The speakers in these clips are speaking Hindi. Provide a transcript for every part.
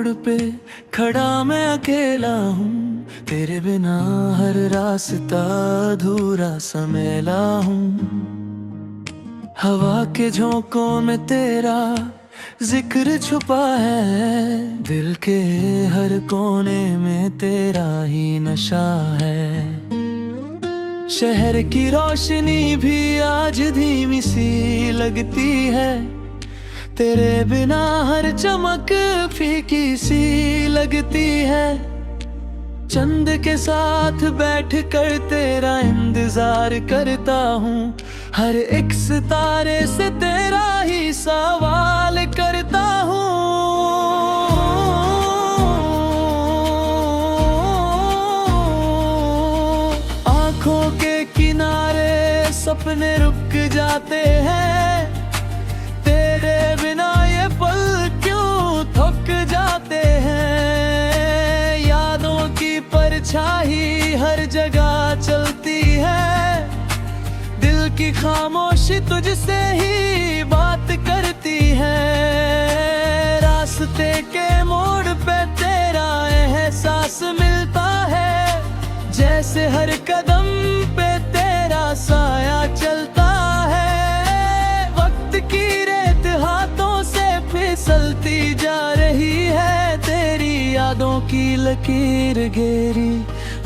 मोड़ पे खड़ा मैं अकेला हूँ, तेरे बिना हर रास्ता अधूरा सा मेला हूँ। हवा के झोंकों में तेरा जिक्र छुपा है, दिल के हर कोने में तेरा ही नशा है। शहर की रोशनी भी आज धीमी सी लगती है, तेरे बिना हर चमक फीकी सी लगती है। चंद के साथ बैठ कर तेरा इंतजार करता हूँ, हर एक सितारे से तेरा ही सवाल करता हूँ। आँखों के किनारे सपने रुक जाते हैं, तेरे बिना ये पल क्यों थक जाते हैं। यादों की परछाई हर जगह चलती है, दिल की खामोशी तुझसे ही बात करती है। रास्ते के मोड़ पे तेरा एहसास मिलता है, जैसे हर कदम पे तेरा साया चलता है। वक्त की रेत हाथों से फिसलती जा रही है, तेरी यादों की लकीर गहरी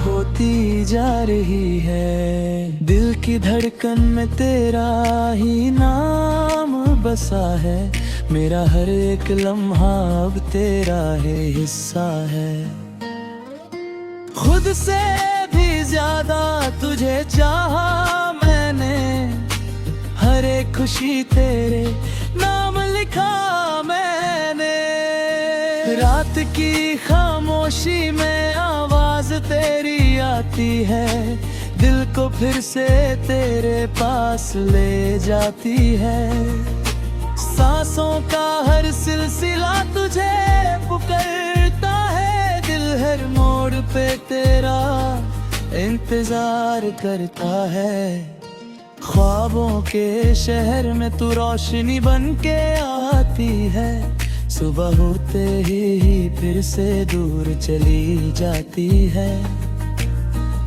होती जा रही है। दिल की धड़कन में तेरा ही नाम बसा है, मेरा हर एक लम्हा अब तेरा है हिस्सा है। खुद से भी ज्यादा तुझे चाहा मैंने, हर एक खुशी तेरे नाम लिखा मैंने। रात की खामोशी में आवाज तेरी आती है, दिल को फिर से तेरे पास ले जाती है। सांसों का हर सिलसिला तुझे पुकारता है, दिल हर मोड़ पे तेरा इंतजार करता है। ख्वाबों के शहर में तू रोशनी बन के आती है, सुबह होते ही फिर से दूर चली जाती है।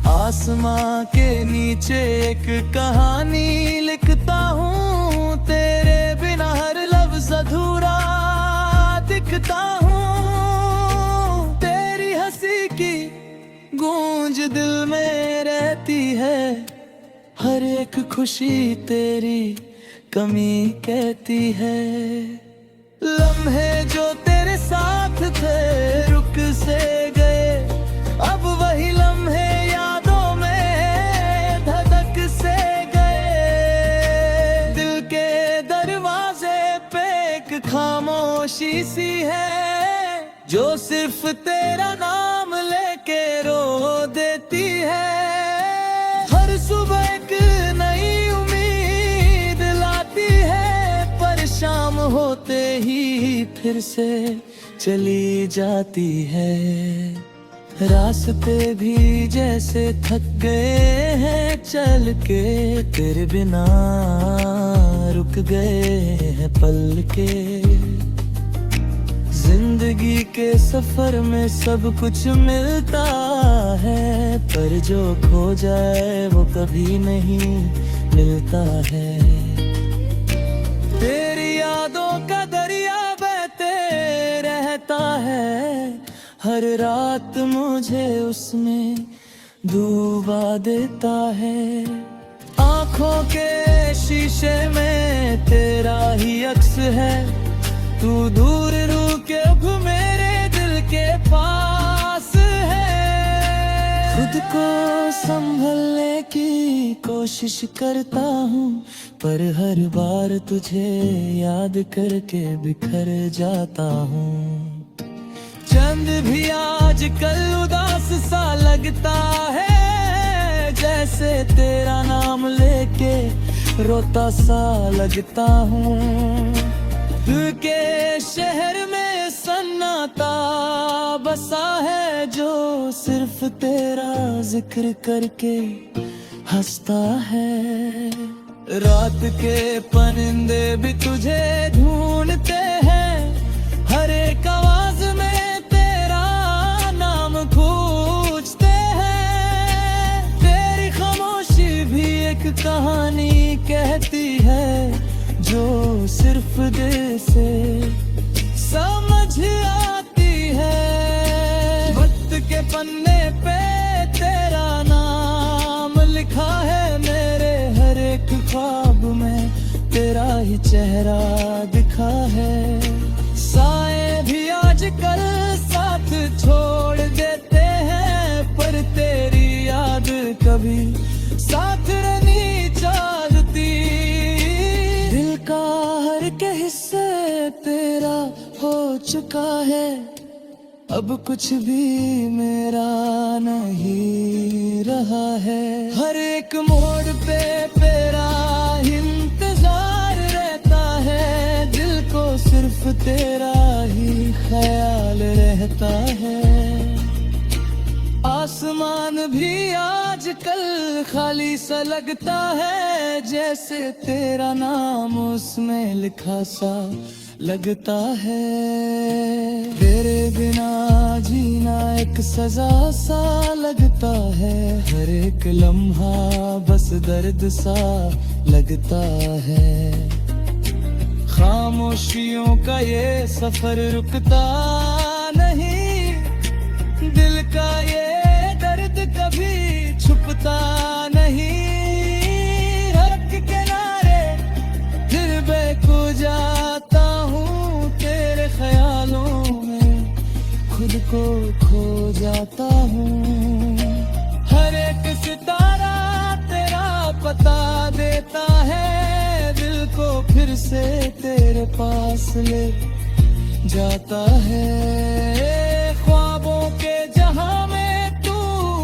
आसमां के नीचे एक कहानी लिखता हूँ, तेरे बिना हर लफ्ज अधूरा दिखता हूँ। तेरी हंसी की गूंज दिल में रहती है, हर एक खुशी तेरी कमी कहती है। लम्हे जो तेरे साथ थे रुक से गए, अब वही लम्हे यादों में धड़क से गए। दिल के दरवाजे पे एक खामोशी सी है, जो सिर्फ तेरा नाम लेके रो देती है। हर सुबह एक नई उम्मीद लाती है, पर शाम होते ही फिर से चली जाती है। रास्ते भी जैसे थक गए हैं चल के, तेरे बिना रुक गए हैं पल के। जिंदगी के सफर में सब कुछ मिलता है, पर जो खो जाए वो कभी नहीं मिलता है। तेरी यादों का दरिया बहते रहता है, हर रात मुझे उसमें डूबा देता है। आँखों के शीशे में तेरा ही अक्स है, तू दूर रुके अब मेरे दिल के पास है। खुद को संभलने की कोशिश करता हूँ, पर हर बार तुझे याद करके बिखर जाता हूँ। चंद भी आजकल उदास सा लगता है, जैसे तेरा नाम लेके रोता सा लगता हूँ। दिल के शहर में सन्नाटा बसा है, जो सिर्फ तेरा जिक्र करके हंसता है। रात के परिंदे भी तुझे ढूंढते हैं, हर एक आवाज में कहानी कहती है जो सिर्फ दिल से समझ आती है। वक्त के पन्ने पे तेरा नाम लिखा है, मेरे हर एक ख्वाब में तेरा ही चेहरा दिखा है। साए भी आजकल साथ छोड़ देते हैं, पर तेरी याद कभी साथ नहीं चाहती। दिल का हर एक हिस्से तेरा हो चुका है, अब कुछ भी मेरा नहीं रहा है। हर एक मोड़ पे तेरा इंतजार रहता है, दिल को सिर्फ तेरा ही ख्याल रहता है। आसमान भी आजकल खाली सा लगता है, जैसे तेरा नाम उसमें लिखा सा लगता है। तेरे बिना जीना एक सजा सा लगता है, हर एक लम्हा बस दर्द सा लगता है। खामोशियों का ये सफर रुकता नहीं, दिल का ये दर्द कभी छुपता नहीं। हक किनारे फिर बेखो जाता हूँ, तेरे ख्यालों में खुद को खो जाता हूँ। हर एक सितारा तेरा पता देता है, दिल को फिर से तेरे पास ले जाता है। ख्वाबों के जहां में तू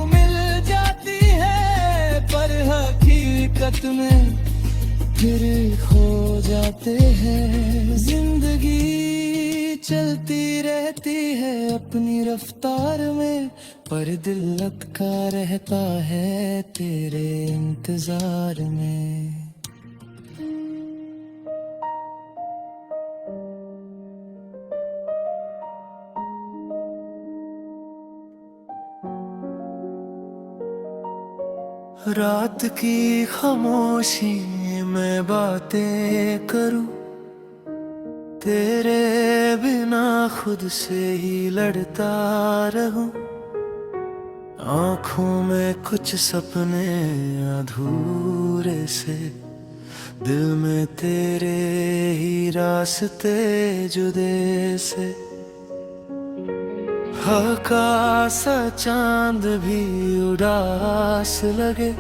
मिल जाती है, पर हकीकत में फिर खो जाते हैं। जिंदगी चलती रहती है अपनी रफ्तार में, पर दिल लटका रहता है तेरे इंतजार में। रात की खामोशी में बातें करूं, तेरे बिना खुद से ही लड़ता रहूं। आँखों में कुछ सपने अधूरे से, दिल में तेरे ही रास्ते जुदे से। हल्का सा चांद भी उदास लगे,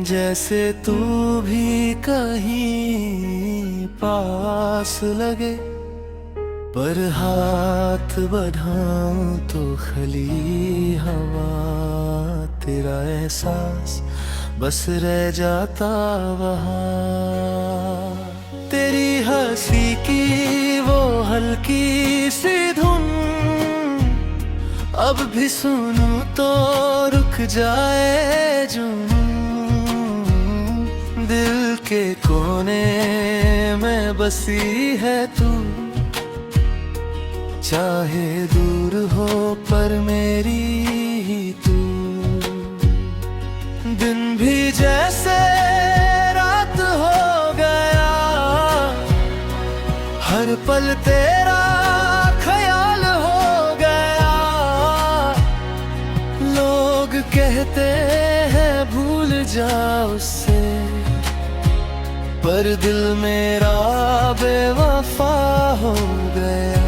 जैसे तू भी कहीं पास लगे। पर हाथ बढ़ाऊं तो खली हवा, तेरा एहसास बस रह जाता वहाँ। तेरी हंसी की वो हल्की सी धुन अब भी सुनूं तो रुक जाए जुनूं। दिल के कोने में बसी है तू, चाहे दूर हो पर मेरी ही तू। दिन भी जैसे रात हो गया, हर पल तेरा ख्याल हो गया। लोग कहते हैं भूल जा उससे, पर दिल मेरा बेवफा हो गया।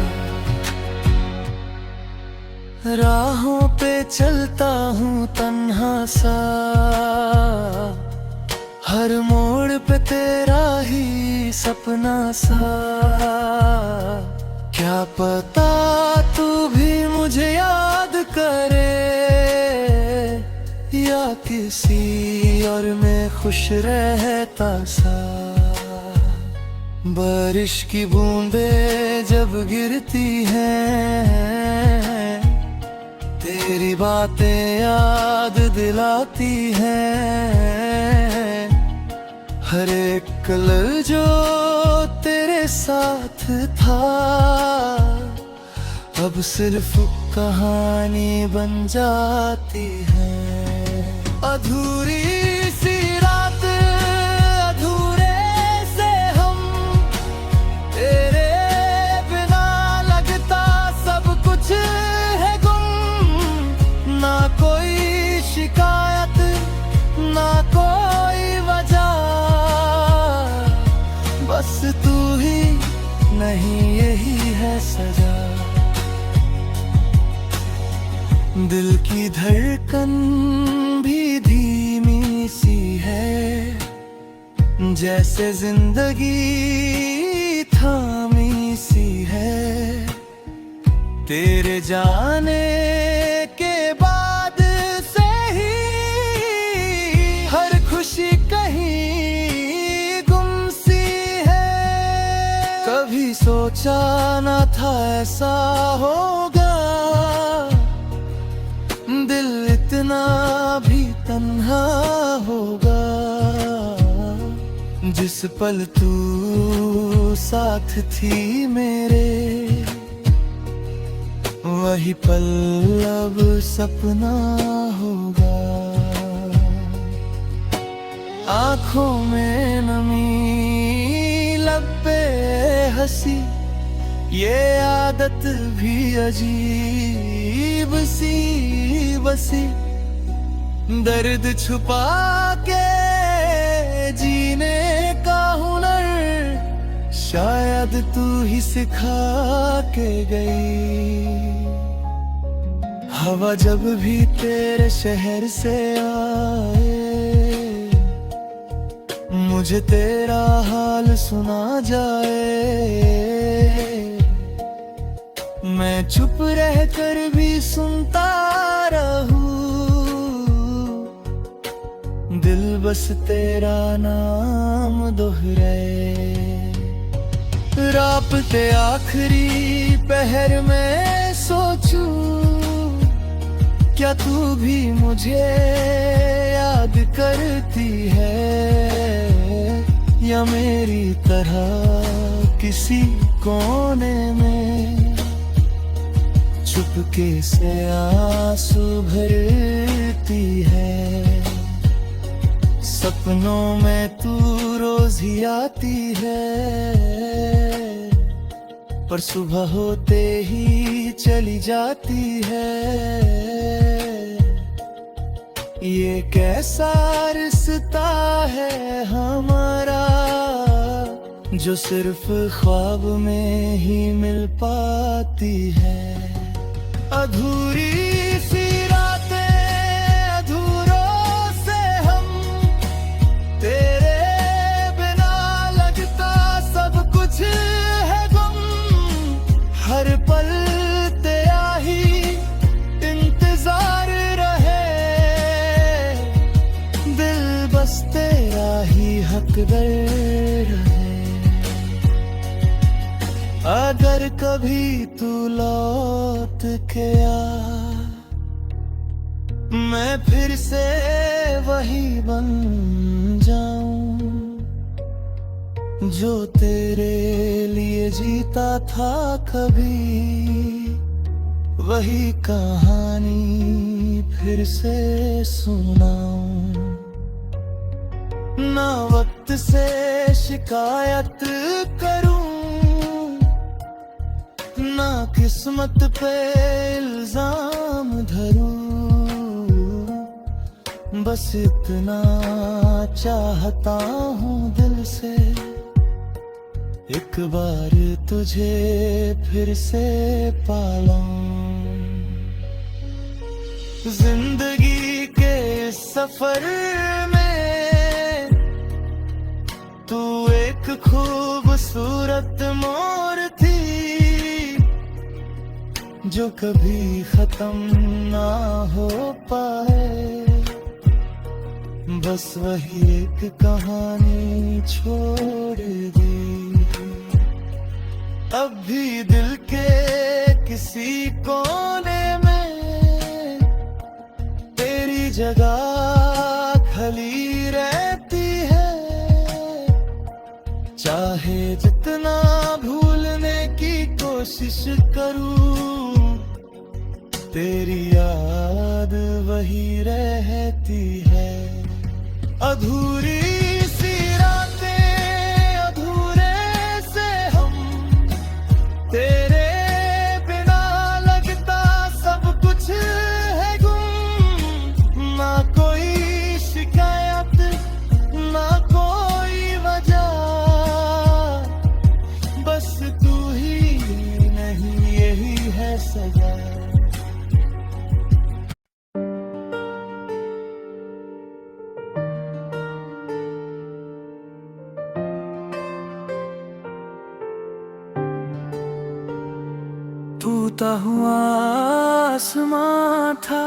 राहों पे चलता हूँ तन्हा सा, हर मोड़ पे तेरा ही सपना सा। क्या पता तू भी मुझे याद करे, या किसी और में खुश रहता सा। बारिश की बूंदें जब गिरती हैं, तेरी बातें याद दिलाती हैं। हर एक कलर जो तेरे साथ था, अब सिर्फ कहानी बन जाती है। अधूरी सी रात कहीं यही है सजा। दिल की धड़कन भी धीमी सी है, जैसे जिंदगी थामी सी है। तेरे जाने के बाद से ही हर खुशी कहीं गुम सी है। कभी सोचा न था ऐसा होगा, दिल इतना भी तन्हा होगा। जिस पल तू साथ थी मेरे, वही पल अब सपना होगा। आँखों में नमी, लब पे हंसी, ये आदत भी अजीब सी बसी। दर्द छुपा के जीने का हुनर शायद तू ही सिखा के गई। हवा जब भी तेरे शहर से आए, मुझे तेरा हाल सुना जाए। मैं चुप रह कर भी सुनता रहूं, दिल बस तेरा नाम दोहराए। रात आखिरी पहर में सोचूं, क्या तू भी मुझे याद करती है, या मेरी तरह किसी कोने में चुपके से आंसू भरती है। सपनों में तू रोज ही आती है, पर सुबह होते ही चली जाती है। ये कैसा रिश्ता है हमारा, जो सिर्फ ख्वाब में ही मिल पाती है। अधूरी सी रातें, अधूरों से हम, तेरे बिना लगता सब कुछ है गुम। हर पल तेरा ही इंतजार रहे, दिल बस तेरा ही हकदार रहे। अगर कभी तू लौट के आ, मैं फिर से वही बन जाऊं, जो तेरे लिए जीता था कभी। वही कहानी फिर से सुनाऊं, ना वक्त से शिकायत करूं, ना किस्मत पे इल्जाम धरूं। बस इतना चाहता हूँ दिल से, एक बार तुझे फिर से पालूं। जिंदगी के इस सफर में तू एक खूबसूरत मोड़ थी, जो कभी खत्म ना हो पाए। बस वही एक कहानी छोड़ दी। अब भी दिल के किसी कोने में तेरी जगह खली रहती है। चाहे जितना भूलने की कोशिश करूं, तेरी याद वही रहती है। अधूरी सी रातें, अधूरे से हम, तेरे बिना लगता सब कुछ है गुम। ना कोई शिकायत, ना कोई वजह, बस तू टूटा हुआ आसमां था,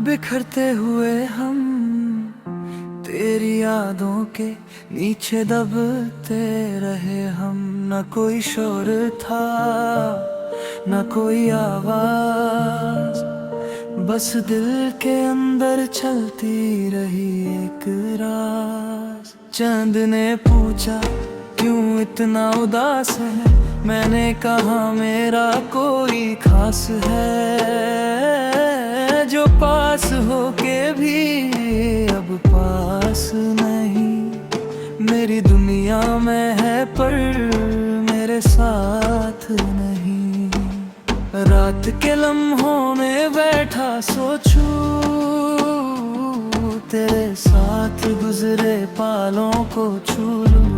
बिखरते हुए हम तेरी यादों के नीचे दबते रहे हम। न कोई शोर था न कोई आवाज, बस दिल के अंदर चलती रही एक राज। चांद ने पूछा क्यों इतना उदास है, मैंने कहा मेरा कोई खास है, जो पास होके भी अब पास नहीं। मेरी दुनिया में है पर मेरे साथ नहीं। रात के लम्हों में बैठा सोचूं, तेरे साथ गुजरे पालों को छू लूं।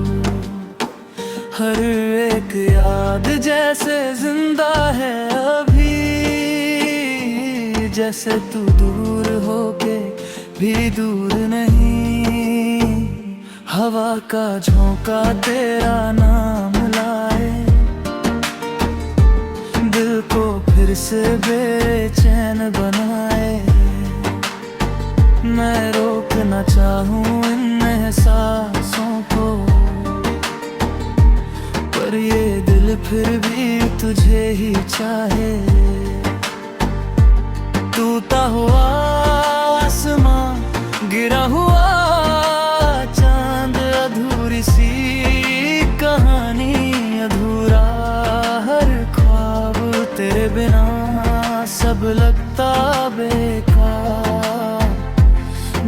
हर एक याद जैसे जिंदा है अभी, जैसे तू दूर होके भी दूर नहीं। हवा का झोंका तेरा नाम लाए, दिल को फिर से बेचैन बनाए। मैं रोकना चाहूं इन एहसासों को, पर ये दिल फिर भी तुझे ही चाहे। टूटा हुआ आसमां, गिरा हुआ चांद, अधूरी सी कहानी, अधूरा हर ख्वाब तेरे बिना सब लगता बेकार।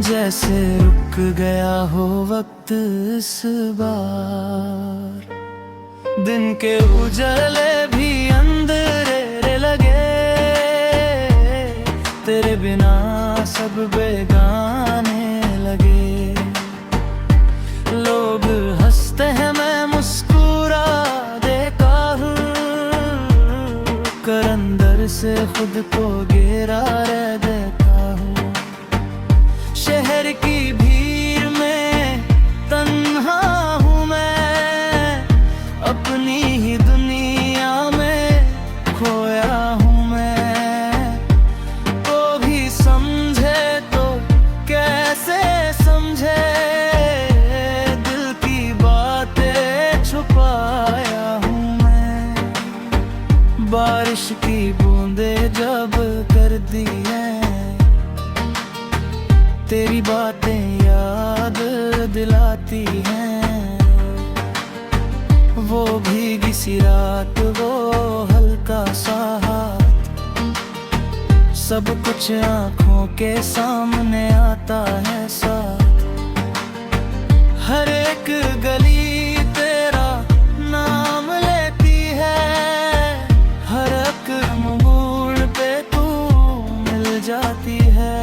जैसे रुक गया हो वक्त इस बार। दिन के उजाले भी अंधेरे लगे, तेरे बिना सब बेगाने लगे। लोग हंसते हैं मैं मुस्कुरा देता हूँ, कर अंदर से खुद को घेरा रह देता हूँ। शहर की भीड़ में तन्हा हूँ मैं, अपनी ही दुनिया में खोया हूँ मैं। तो भी समझे तो कैसे समझे, दिल की बातें छुपाया हूँ मैं। बारिश की बूंदें जब करती हैं, तेरी बातें याद दिलाती हैं। वो भीगी सी रात, वो हल्का सा हाथ, सब कुछ आंखों के सामने आता है साथ। हर एक गली तेरा नाम लेती है, हर एक मोड़ पे तू मिल जाती है।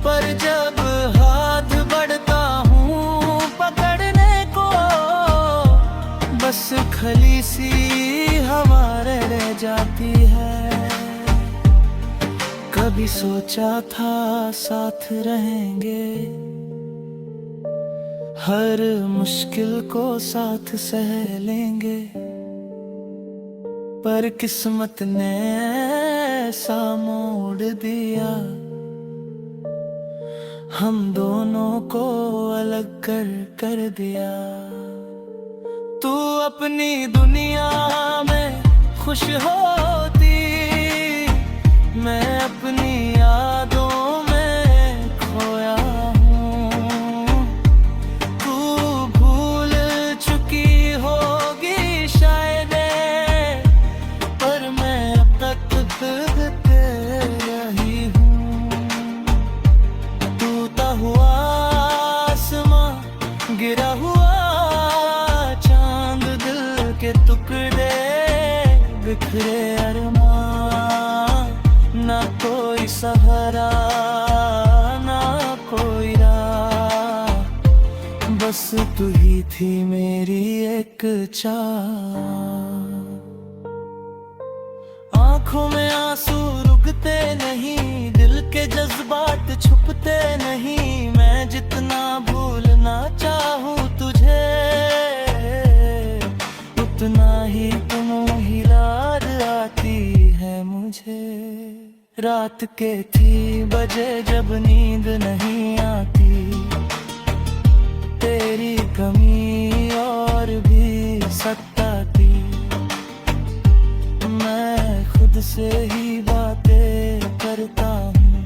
पर जब हाथ बढ़ता हूँ पकड़ने को, बस खली सी हवा रह जाती है। कभी सोचा था साथ रहेंगे, हर मुश्किल को साथ सह लेंगे, पर किस्मत ने ऐसा मोड़ दिया, हम दोनों को अलग कर दिया। तू अपनी दुनिया में खुश होती, मैं अपनी यादों में खोया हूँ। तू भूल चुकी होगी शायद, पर मैं अब तक तेरा ही हूँ। टूटा हुआ आसमां, गिरा हुआ चांद, दिल के टुकड़े बिखरे अरमान। ना कोई सहारा ना कोई राह, बस तू ही थी मेरी एक चाह। आँखों में आंसू रुकते नहीं, दिल के जज्बात छुपते नहीं। मैं जितना भूलना चाहूँ तुझे, उतना ही तुम ही याद आती रात के 3 बजे जब नींद नहीं आती, तेरी कमी और भी सताती। मैं खुद से ही बातें करता हूँ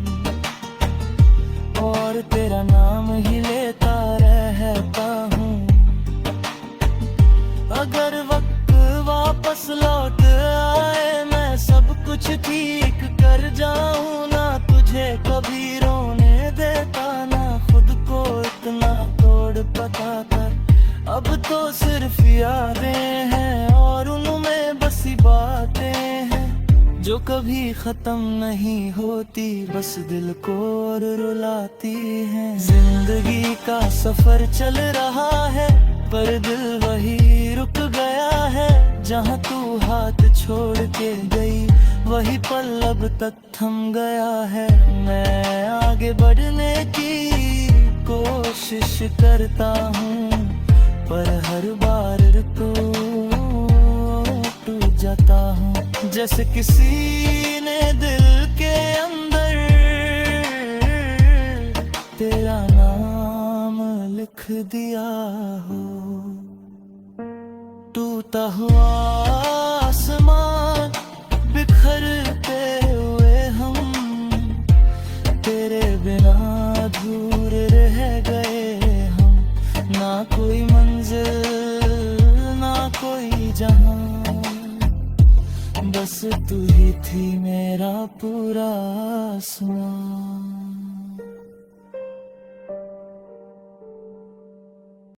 और तेरा नाम ही लेता रहता हूँ। अगर वक्त वापस लौट आए, मैं सब कुछ ठीक कर जाऊं, ना तुझे कभी रोने देता, ना खुद को इतना तोड़ पाता। अब तो सिर्फ यादें हैं और उनमें बसी बातें हैं जो कभी खत्म नहीं होती, बस दिल को और रुलाती हैं। जिंदगी का सफर चल रहा है पर दिल वही रुक गया है। जहाँ तू हाथ छोड़ के गई, वही पल अब तक थम गया है। मैं आगे बढ़ने की कोशिश करता हूँ पर हर बार टूट जाता हूँ। जैसे किसी ने दिल के अंदर तेरा नाम लिख दिया हो। टूटा हुआ आसमान बिखरते हुए हम, तेरे बिना अधूरे रह गए हम। ना कोई मंजिल ना कोई जहां, बस तू ही थी मेरा पूरा आसमां।